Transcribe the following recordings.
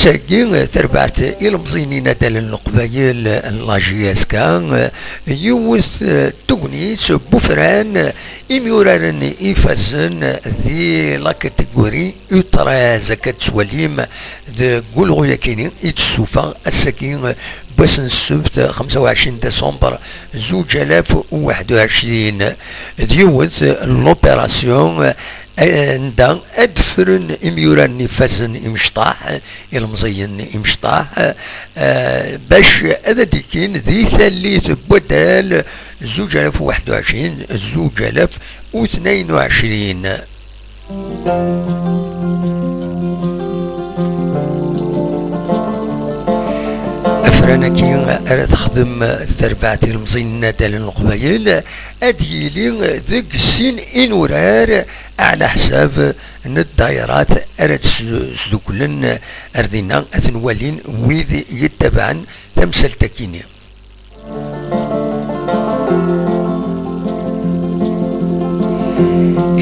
أساقين تربعت إلمزينين دال القبايل لاجياسكا يوث تغنيس بوفران إميوران إفازن ذي لا كاتيجوري يطراز كتسواليم ذي قولغو يكيني يتسوفا أساقين بسن السبت 25 ديسمبر 2021 ديوث لوبيراسيون عندها أدفرن إميوران نفازن إمشطاح المزين إمشطاح باش هذا ديكين ذي ثالث بدال 2021 2022 أفرانكي أراد تخدم تربعتي المزين دال القبايل أديلي ذيك السين إنورار على حساب ان الدائرات أراد سدوكلن أردنا أثنوالين ويذ يتبعن تمثل تكيني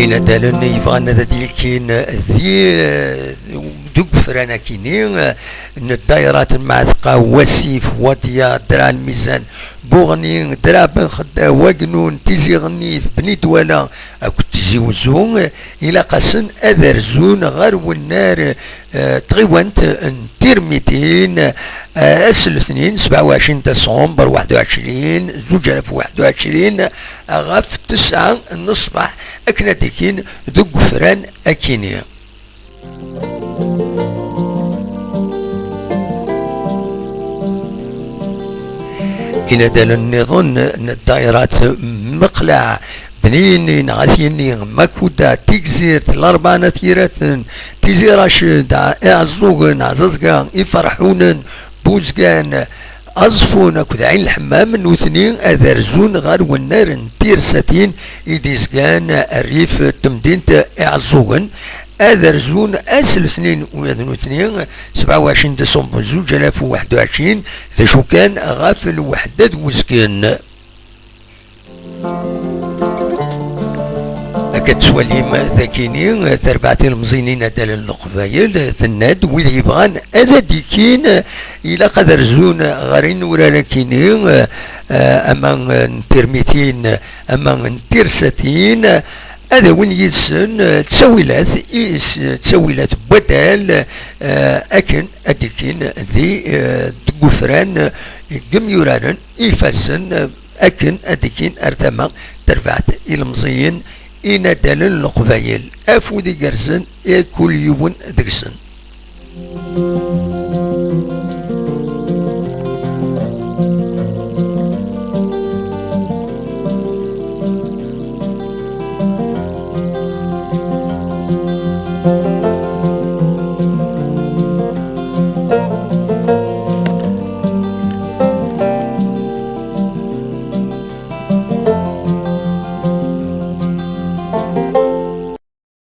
إن دالن يفغان ذا ديكين ذي دوك فرانا كيني ان الدائرات المعثقة وسيف وطيا درا الميزان بوغني درا بن خدا وقنون تيزي غنيف بني دولا اكو تيزي وزون الى قاسن اذرزون غير والنار تغيوانت تيرميتين اسل اثنين 27 ديسمبر 21 2021 غاف 9 الصباح اكنا ديكين دوك فران اكيني إلى دال النظام أن الدائرات مقلع بنين غاثيني مكودا تيكزيرت الأربعة تيرات تيزيراشد إعزوغن عزازقان إفرحونن بوزقان أصفون كود عين الحمام نوثنين أذرزون غار والنار تيرساتين إديزقان الريف تمدينة إعزوغن أذرزون أسل 22 27 ديسمبر 2021 ذا شو كان غافل وحدة وزكان كتسواليم ذاكيني تربعتي المزينين دال القبايل ثناد وذ يبغان هذا ديكين إلا قدر زون غارين ولا راكيني أما بيرميتين أما تيرساتين هذا وين يسن تسويلات بدال أكن أديكين ذي دقفران قميوران إفاسن أكن أديكين أرتما ترفعت المزين إنا دالن القبايل أفودي قرسن كل يوم دقسن